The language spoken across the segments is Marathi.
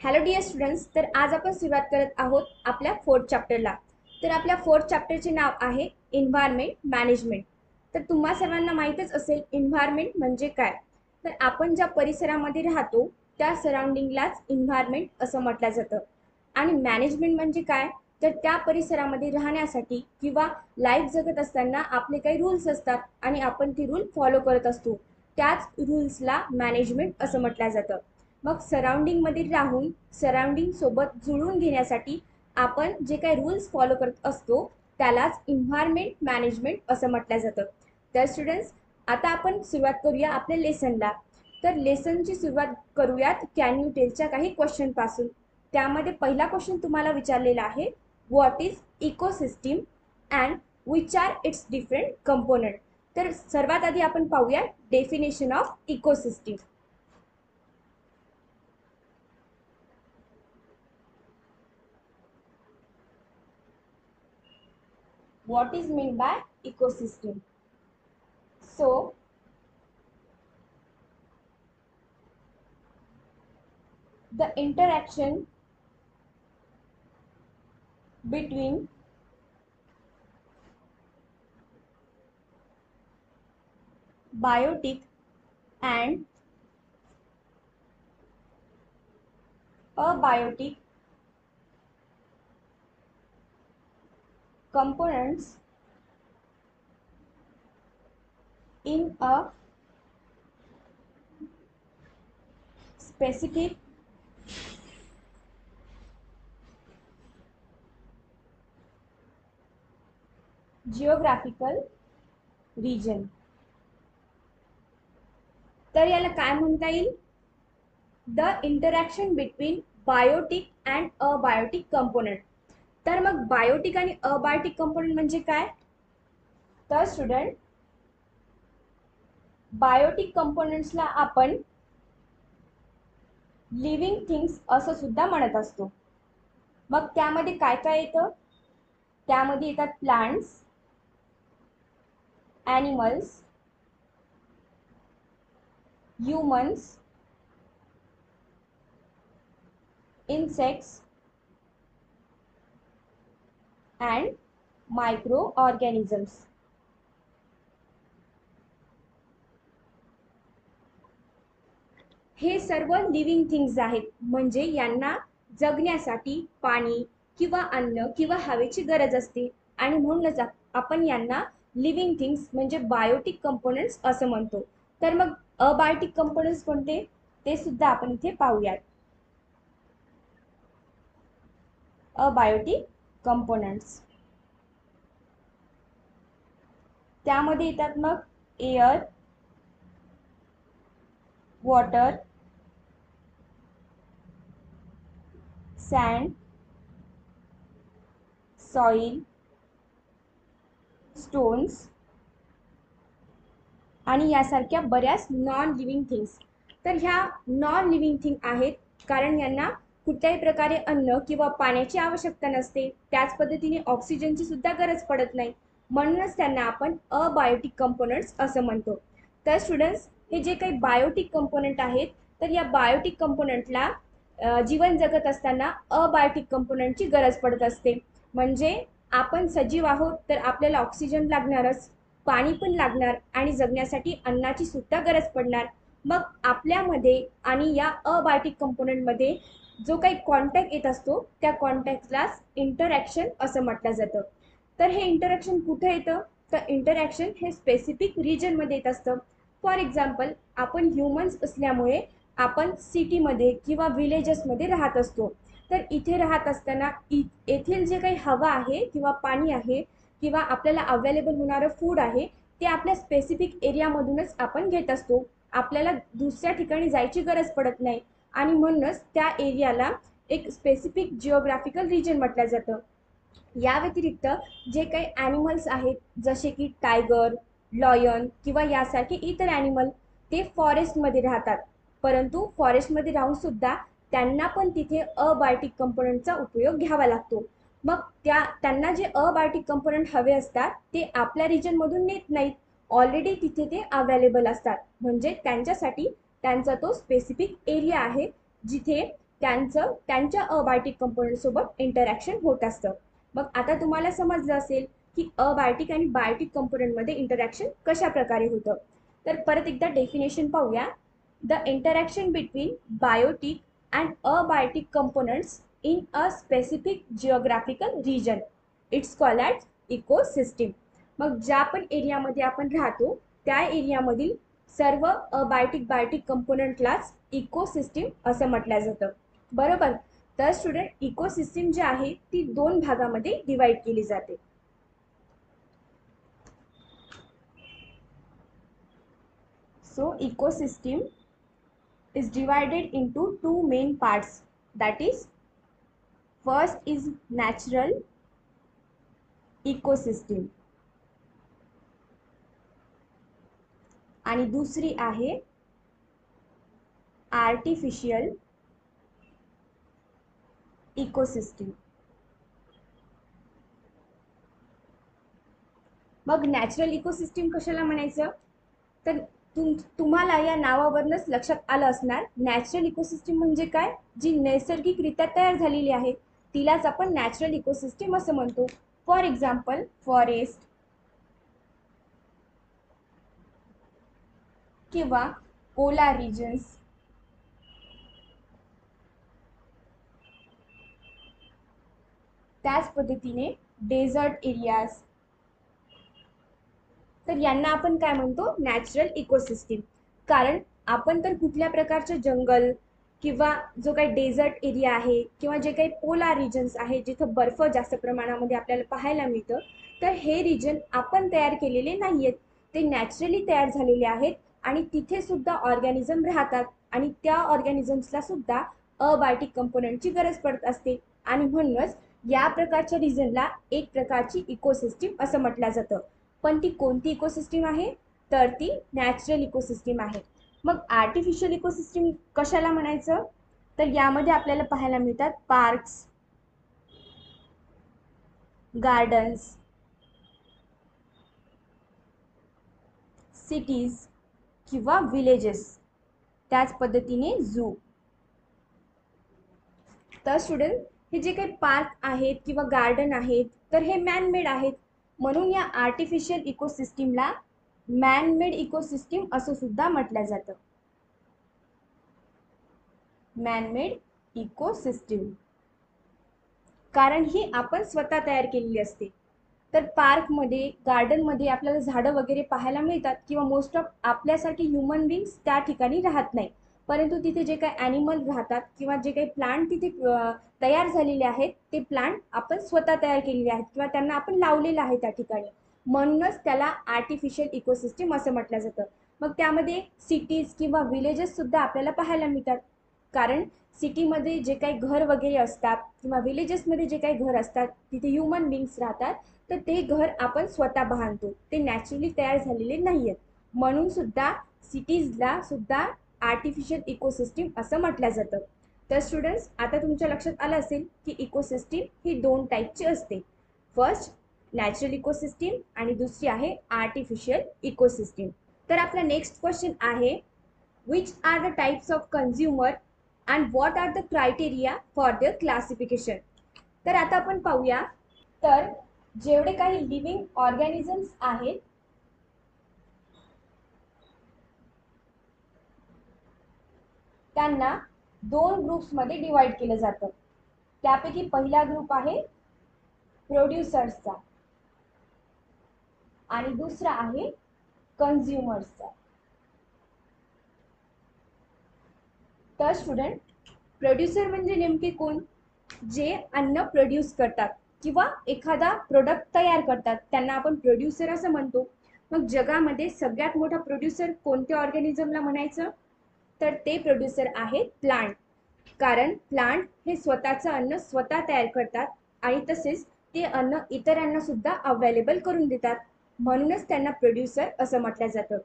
हॅलो डिअर स्टुडंट्स, तर आज आपण सुरुवात करत आहोत आपल्या फोर्थ चॅप्टरला. तर आपल्या फोर्थ चॅप्टरचे नाव आहे एन्व्हायरमेंट मॅनेजमेंट. तर तुम्हा सर्वांना माहीतच असेल एन्व्हायरमेंट म्हणजे काय. तर आपण ज्या परिसरामध्ये राहतो त्या सराउंडिंगलाच एन्व्हायरमेंट असं म्हटलं जातं. आणि मॅनेजमेंट म्हणजे काय, तर त्या परिसरामध्ये राहण्यासाठी किंवा लाईफ जगत असताना आपले काही रूल्स असतात आणि आपण ते रूल फॉलो करत असतो. त्याच रूल्सला मॅनेजमेंट असं म्हटलं जातं. मग सराउंडिंगमध्ये राहून सराउंडिंग सोबत जुळवून घेण्यासाठी आपण जे काही रूल्स फॉलो करत असतो त्यालाच एन्व्हायरमेंट मॅनेजमेंट असं म्हटलं जातं. तर स्टुडंट्स, आता आपण सुरुवात करूया आपल्या लेसनला. तर लेसनची सुरुवात करूयात कॅन यू टेलच्या काही क्वेश्चनपासून. त्यामध्ये पहिला क्वेश्चन तुम्हाला विचारलेला आहे, what is ecosystem and which are it's different component. तर सर्वात आधी आपण पाहूया definition of ecosystem. What is meant by ecosystem? So, the interaction between biotic and abiotic components in a specific geographical region. तर याला काय म्हणता येईल, the interaction between biotic and abiotic component. तर मग बायोटिक आणि अबायोटिक कंपोनंट म्हणजे काय. तर स्टुडंट, बायोटिक कंपोनंट्सला आपण लिव्हिंग थिंग्स असं सुद्धा म्हणत असतो. मग त्यामध्ये काय काय येतं, त्यामध्ये येतात plants, animals, humans, insects and micro organisms. हे सर्व लिव्हिंग थिंग्स आहेत, म्हणजे यांना जगण्यासाठी पाणी किंवा अन्न किंवा हवेची गरज असते आणि म्हणूनच आपण यांना लिव्हिंग थिंग्स म्हणजे बायोटिक कंपोनंट्स असं म्हणतो. तर मग अबायोटिक कंपोनंट्स कोणते ते सुद्धा आपण इथे पाहूयात. अबायोटिक कंपोनंट्स त्यामध्ये येतात मग air, water, sand, soil, stones आणि यासारख्या बऱ्याच नॉन लिव्हिंग थिंग्स. तर ह्या नॉन लिव्हिंग थिंग आहेत कारण यांना कुठल्याही प्रकारे अन्न किंवा पाण्याची आवश्यकता नसते, त्याच पद्धतीने ऑक्सिजनची सुद्धा गरज पडत नाही, म्हणूनच त्यांना आपण अबायोटिक कंपोनंट्स असं म्हणतो. तर स्टुडंट्स, हे जे काही बायोटिक कंपोनंट आहेत, तर या बायोटिक कंपोनंटला जीवन जगत असताना अबायोटिक कंपोनंटची गरज पडत असते. म्हणजे आपण सजीव आहोत तर आपल्याला ऑक्सिजन लागणारच, पाणी पण लागणार आणि जगण्यासाठी अन्नाची सुद्धा गरज पडणार. मग आपल्यामध्ये आणि या अबायोटिक कंपोनंटमध्ये जो काही कॉन्टॅक्ट येत असतो त्या कॉन्टॅक्टलाच इंटरॅक्शन असं म्हटलं जातं. तर हे इंटरॅक्शन कुठं येतं, तर इंटरॅक्शन हे स्पेसिफिक रिजनमध्ये येत असतं. फॉर एक्झाम्पल, आपण ह्युमन्स असल्यामुळे आपण सिटीमध्ये किंवा विलेजेसमध्ये राहत असतो. तर इथे राहत असताना येथील जे काही हवा आहे किंवा पाणी आहे किंवा आपल्याला अवेलेबल होणारं फूड आहे ते आपल्या स्पेसिफिक एरियामधूनच आपण घेत असतो. आपल्याला दुसऱ्या ठिकाणी जायची गरज पडत नाही आणि म्हणूनच त्या एरियाला एक स्पेसिफिक जिओग्राफिकल रिजन म्हटलं जातं. या व्यतिरिक्त जे काही ॲनिमल्स आहेत जसे की टायगर, लॉयन किंवा यासारखे इतर ॲनिमल, ते फॉरेस्टमध्ये राहतात. परंतु फॉरेस्टमध्ये राहून सुद्धा त्यांना पण तिथे अबायोटिक कंपोनंटचा उपयोग घ्यावा लागतो. मग त्यांना जे अबायोटिक कंपोनंट हवे असतात ते आपल्या रिजनमधून नेत नाहीत, ऑलरेडी तिथे ते अवेलेबल असतात. म्हणजे त्यांच्यासाठी त्यांचा तो स्पेसिफिक एरिया आहे जिथे त्यांच्या अबायोटिक कंपोनंट सोबत इंटरॅक्शन होत असतं. मग आता तुम्हाला समजलं असेल की अबायोटिक आणि बायोटिक कंपोनंट मध्ये इंटरॅक्शन कशा प्रकारे होतं. तर परत एकदा डेफिनेशन पाहूया. The interaction between biotic and abiotic components in a specific geographical region it's called as ecosystem. मग ज्या पण एरियामध्ये आपण राहतो त्या एरियामधील सर्व अबायोटिक बायोटिक कंपोनंटलाच इकोसिस्टीम असं म्हटलं जातं. बरोबर. तर स्टुडंट, इकोसिस्टीम जी आहे ती दोन भागामध्ये डिवाइड केली जाते. So ecosystem is divided into two main parts. That is, first is natural ecosystem आणि दुसरी आहे आर्टिफिशियल इकोसिस्टीम. मग नॅचरल इकोसिस्टीम कशाला म्हणायचं, तर तुम्हाला या नावावरूनच लक्षात आलं असणार. नॅचरल इकोसिस्टीम म्हणजे काय, जी नैसर्गिकरित्या तयार झालेली आहे तिलाच आपण नॅचरल इकोसिस्टीम असं म्हणतो. फॉर एक्झाम्पल, फॉरेस्ट किंवा पोलार रिजन्स, त्याच पद्धतीने डेझर्ट एरियाज, तर यांना आपण काय म्हणतो, नॅचरल इकोसिस्टीम. कारण आपण तर कुठल्या प्रकारचे जंगल किंवा जो काही डेझर्ट एरिया आहे किंवा जे काही पोलार रिजन्स आहे जिथं बर्फ जास्त प्रमाणामध्ये आपल्याला पाहायला मिळतं, तर हे रिजन आपण तयार केलेले नाही आहेत, ते नॅचरली तयार झालेले आहेत आणि तिथे सुद्धा ऑर्गॅनिझम राहतात आणि त्या ऑर्गॅनिझम्सला सुद्धा अबायोटिक कंपोनंटची गरज पडत असते आणि म्हणूनच या प्रकारच्या रिजनला एक प्रकारची इकोसिस्टीम असं म्हटलं जातं. पण ती कोणती इकोसिस्टीम आहे, तर ती नॅचरल इकोसिस्टीम आहे. मग आर्टिफिशियल इकोसिस्टीम कशाला म्हणायचं, तर यामध्ये आपल्याला पाहायला मिळतात पार्क्स, गार्डन्स, सिटीज किंवा विलेजेस, त्याच पद्धतीने झू. तर स्टुडंट, हे जे काही पार्क आहेत किंवा गार्डन आहेत तर हे मॅनमेड आहेत, म्हणून या आर्टिफिशियल इकोसिस्टीमला मॅनमेड इकोसिस्टीम असं सुद्धा म्हटलं जातं. मॅनमेड इकोसिस्टीम, कारण ही आपण स्वतः तयार केलेली असते. तर पार्कमध्ये, गार्डनमध्ये आपल्याला झाडं वगैरे पाहायला मिळतात किंवा मोस्ट ऑफ आपल्यासारखे ह्युमन बिंग्स त्या ठिकाणी राहत नाही, परंतु तिथे जे काही ॲनिमल राहतात किंवा जे काही प्लांट तिथे तयार झालेले आहेत ते प्लांट आपण स्वतः तयार केलेले आहेत किंवा त्यांना आपण लावलेलं आहे त्या ठिकाणी, म्हणूनच त्याला आर्टिफिशियल इकोसिस्टीम असं म्हटलं जातं. मग त्यामध्ये सिटीज किंवा विलेजेससुद्धा आपल्याला पाहायला मिळतात, कारण सिटीमध्ये जे काही घर वगैरे असतात किंवा विलेजेसमध्ये जे काही घर असतात तिथे ह्युमन बिंग्स राहतात, तर ते घर आपण स्वतः बांधतो, ते नॅचरली तयार झालेले नाही आहेत, म्हणून सुद्धा सिटीजला सुद्धा आर्टिफिशियल इकोसिस्टीम असं म्हटलं जातं. तर स्टुडंट्स, आता तुमच्या लक्षात आलं असेल की इकोसिस्टीम ही दोन टाईपची असते. फर्स्ट नॅचरल इकोसिस्टीम आणि दुसरी आहे आर्टिफिशियल इकोसिस्टीम. तर आपला नेक्स्ट क्वेश्चन आहे, which are the types of consumer and what are the criteria for their classification. तर आता आपण पाहूया. तर जेवढे काही लिव्हिंग ऑर्गॅनिझम्स आहेत त्यांना दोन ग्रुप्समध्ये डिवाइड केलं जातं. त्यापैकी पहिला ग्रुप आहे प्रोड्युसर्सचा आणि दुसरा आहे कन्झ्युमर्सचा. तर स्टुडंट, प्रोड्युसर म्हणजे नेमके कोण, जे अन्न प्रोड्यूस करतात किंवा एखादा प्रोडक्ट तयार करतात त्यांना आपण प्रोड्युसर असं म्हणतो. मग जगामध्ये सगळ्यात मोठा प्रोड्युसर कोणत्या ऑर्गॅनिझमला म्हणायचं, तर ते प्रोड्युसर आहे प्लांट. कारण प्लांट हे स्वतःचं अन्न स्वतः तयार करतात आणि तसेच ते अन्न इतरांना सुद्धा अवेलेबल करून देतात, म्हणूनच त्यांना प्रोड्युसर असं म्हटलं जातं.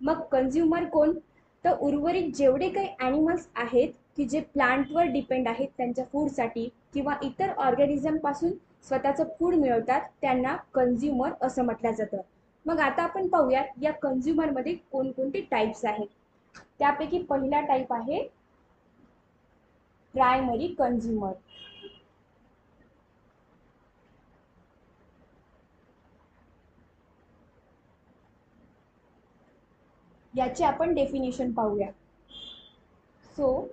मग कन्झ्युमर कोण, तर उर्वरित जेवढे काही ॲनिमल्स आहेत की जे प्लांटवर डिपेंड आहेत त्यांच्या फूडसाठी किंवा इतर ऑर्गॅनिझमपासून स्वतःचं फूड मिळवतात त्यांना कन्झ्युमर असं म्हटलं जातं. मग आता आपण पाहूयात या कन्झ्युमरमध्ये कोणकोणते टाईप्स आहेत. त्यापैकी पहिला टाईप आहे प्रायमरी कंझ्युमर. याचे आपण डेफिनेशन पाहूया. So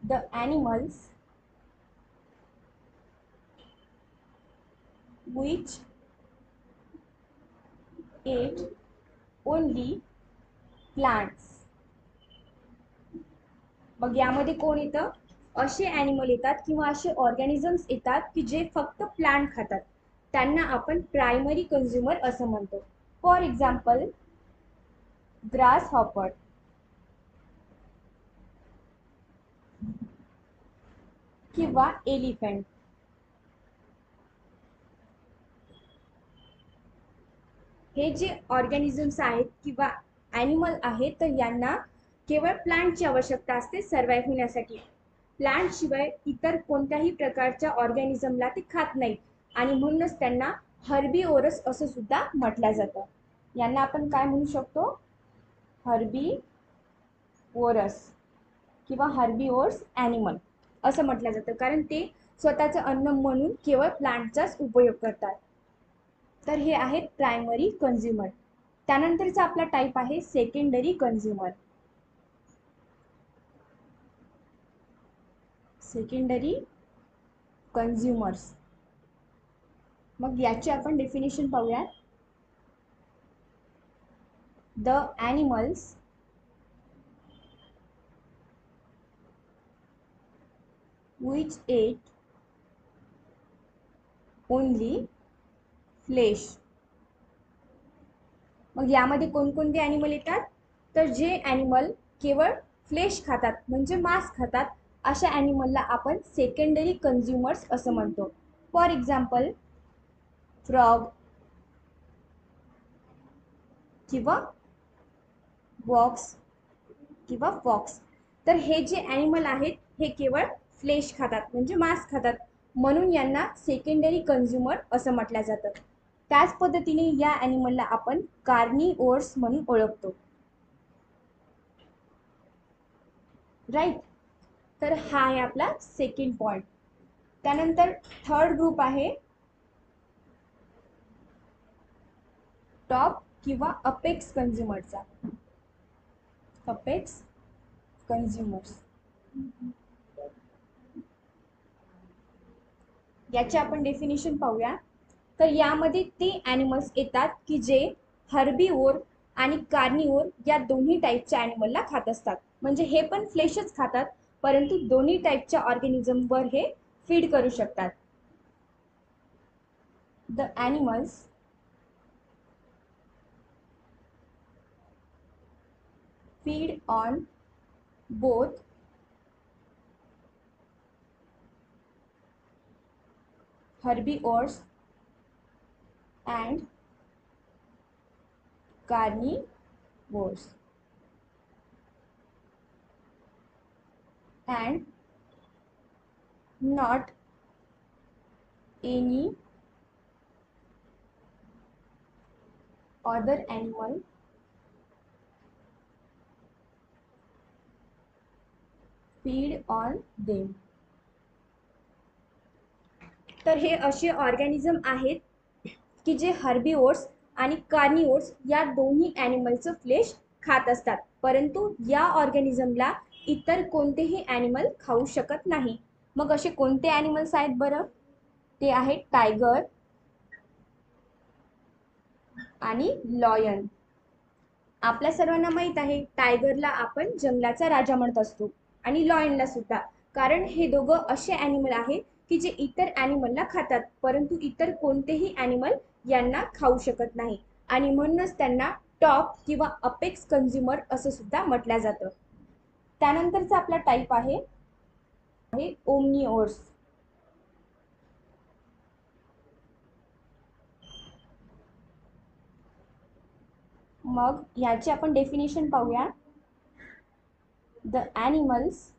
the animals which ate only plants. मग यामध्ये कोण येतं? असे ॲनिमल येतात किंवा असे ऑर्गॅनिझम्स येतात की जे फक्त प्लांट खातात, त्यांना आपण प्रायमरी कंझ्युमर असं म्हणतो. फॉर एक्झाम्पल ग्रास हॉपर किंवा एलिफंट. हे जे ऑर्गॅनिझम्स आहेत किंवा ॲनिमल आहेत, तर यांना केवळ प्लांटची आवश्यकता असते सर्वाईव्ह होण्यासाठी. प्लांट शिवाय इतर कोणत्याही प्रकारच्या ऑर्गॅनिझमला ते खात नाहीत आणि म्हणूनच त्यांना हर्बीओरस असं सुद्धा म्हटलं जातं. यांना आपण काय म्हणू शकतो? हर्बीओरस किंवा हर्बीओर्स ॲनिमल असं म्हटलं जातं, कारण ते स्वतःचं अन्न म्हणून केवळ प्लांटचाच उपयोग करतात. तर हे आहेत प्रायमरी कंझ्युमर. त्यानंतरचा आपला टाईप आहे सेकंडरी कंझ्युमर. Secondary consumers. मग याची आपण डेफिनेशन पाहूया. The animals which ate only flesh. मग यामध्ये कोणकोणते ॲनिमल येतात? तर जे ॲनिमल केवळ फ्लेश खातात म्हणजे मांस खातात, अशा ॲनिमलला आपण सेकंडरी कंझ्युमर्स असं म्हणतो. फॉर एक्झाम्पल फ्रॉग किंवा वॉक्स किंवा फॉक्स. तर हे जे ॲनिमल आहेत हे केवळ फ्लेश खातात म्हणजे मांस खातात, म्हणून यांना सेकंडरी कंझ्युमर असं म्हटलं जातं. त्याच पद्धतीने या ॲनिमलला आपण कार्निओर्स म्हणून ओळखतो. राईट. तर हा आहे आपला सेकंड पॉइंट. त्यानंतर थर्ड ग्रुप आहे टॉप किंवा अपेक्स कंझ्युमरचा. Apex consumers. याचे आपण डेफिनेशन पाहूया. तर यामध्ये ते ॲनिमल्स येतात की जे हर्बीओर आणि कार्निओर या दोन्ही टाईपच्या ॲनिमलला खात असतात. म्हणजे हे पण फ्लेशच खातात, परंतु दोन्ही टाईपच्या ऑर्गॅनिझमवर हे फीड करू शकतात. The animals feed on both herbivores and carnivores and not any other animal feed on them. तर हे असे ऑर्गॅनिझम आहेत की जे हर्बीओर्स आणि कार्निओर्स या दोन्ही ॲनिमलचं फ्लेश खात असतात, परंतु या ऑर्गॅनिझमला इतर कोणतेही ॲनिमल खाऊ शकत नाही. मग असे कोणते ॲनिमल्स आहेत बरं? ते आहेत टायगर आणि लॉयन. आपल्या सर्वांना माहीत आहे टायगरला आपण जंगलाचा राजा म्हणत असतो आणि लॉयनला सुद्धा, कारण हे दोघं असे ॲनिमल आहेत की जे इतर ॲनिमलला खातात, परंतु इतर कोणतेही ॲनिमल यांना खाऊ शकत नाही आणि म्हणूनच त्यांना टॉप किंवा अपेक्स कंझ्युमर असं सुद्धा म्हटलं जातं. त्यानंतरचा आपला टाईप आहे ओमनिओर्स. मग याची आपण डेफिनेशन पाहूया. The animals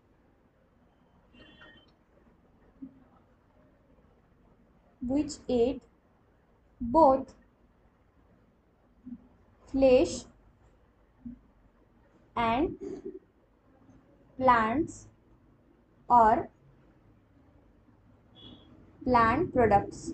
which ate both flesh and plants और प्लांट प्रोडक्ट्स.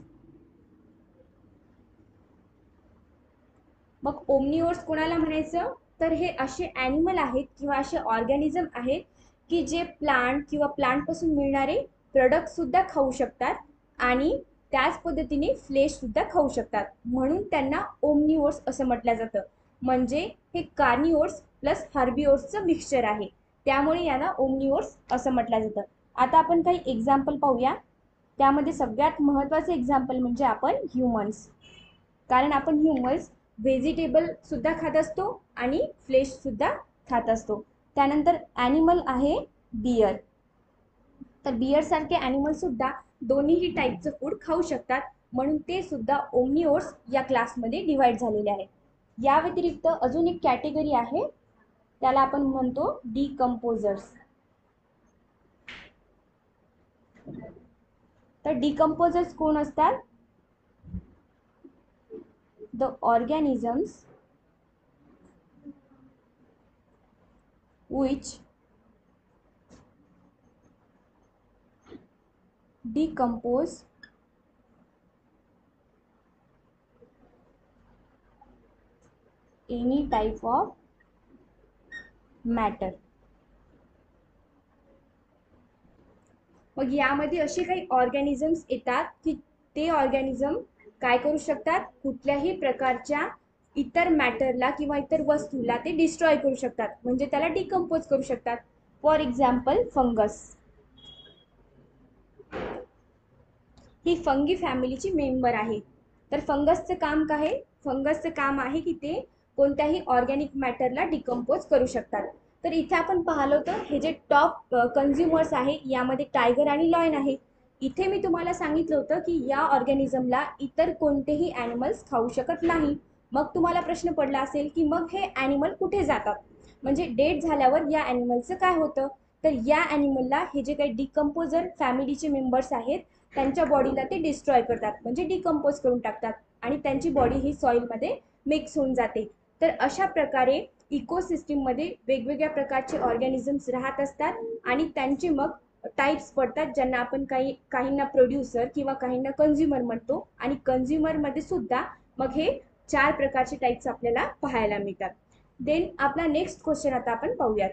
मग ओमनिवोर्स कोणाला म्हणायचं, तर हे असे ॲनिमल आहेत किंवा असे ऑर्गॅनिझम आहेत की जे प्लांट किंवा प्लांटपासून मिळणारे प्रोडक्टसुद्धा खाऊ शकतात आणि त्याच पद्धतीने फ्लेशसुद्धा खाऊ शकतात, म्हणून त्यांना ओमनिवोर्स असं म्हटलं जातं. म्हणजे हे कार्निवोर्स प्लस हार्बिवोर्सचं मिक्सचर आहे, त्यामुळे यांना ओमनिवोर्स असं म्हटलं जातं. आता आपण काही एक्झाम्पल पाहूया. त्यामध्ये सगळ्यात महत्त्वाचं एक्झाम्पल म्हणजे आपण ह्युमन्स. कारण आपण ह्युमन्स व्हेजिटेबलसुद्धा खात असतो आणि फ्लेशसुद्धा खात असतो. त्यानंतर ॲनिमल आहे बियर. तर बियरसारखे ॲनिमलसुद्धा दोन्हीही टाईपचं फूड खाऊ शकतात, म्हणून ते सुद्धा ओमनिवोर्स या क्लासमध्ये डिवाईड झालेले आहे. या व्यतिरिक्त अजून एक कॅटेगरी आहे, त्याला आपण म्हणतो डिकम्पोजर्स. तर डिकम्पोजर्स कोण असतात? The organisms which decompose any type of matter. मग यामध्ये असे काही ऑर्गॅनिझम्स येतात की ते ऑर्गॅनिझम काय करू शकतात, कुठल्याही प्रकारच्या इतर मॅटरला किंवा इतर वस्तूला ते डिस्ट्रॉय करू शकतात, म्हणजे त्याला डिकम्पोज करू शकतात. For example fungus. ही फंगी फॅमिलीची मेंबर आहे. तर फंगसचं काम काय आहे? फंगसचं काम आहे की ते कोणत्याही ऑर्गॅनिक मॅटरला डिकम्पोज करू शकतात. तर इथे आपण पाहिलं होतं हे जे टॉप कन्झ्युमर्स आहे यामध्ये टायगर आणि लॉयन आहे. इथे मी तुम्हाला सांगितलं होतं की या ऑर्गॅनिझमला इतर कोणतेही ॲनिमल्स खाऊ शकत नाही. मग तुम्हाला प्रश्न पडला असेल की मग हे ॲनिमल कुठे जातात, म्हणजे डेट झाल्यावर या ॲनिमलचं काय होतं. तर या ॲनिमलला हे जे काही डिकम्पोजर फॅमिलीचे मेंबर्स आहेत त्यांच्या बॉडीला ते डिस्ट्रॉय करतात, म्हणजे डिकम्पोज करून टाकतात आणि त्यांची बॉडी ही सॉईलमध्ये मिक्स होऊन जाते. तर अशा प्रकारे इकोसिस्टीममध्ये वेगवेगळ्या प्रकारचे ऑर्गॅनिझम्स राहत असतात आणि त्यांचे मग टाईप्स पडतात, ज्यांना आपण काहींना प्रोड्युसर किंवा काहींना कन्झ्युमर म्हणतो. आणि कन्झ्युमरमध्ये सुद्धा मग हे 4 प्रकारचे टाईप्स आपल्याला पाहायला मिळतात. देन आपला नेक्स्ट क्वेश्चन आता आपण पाहूयात.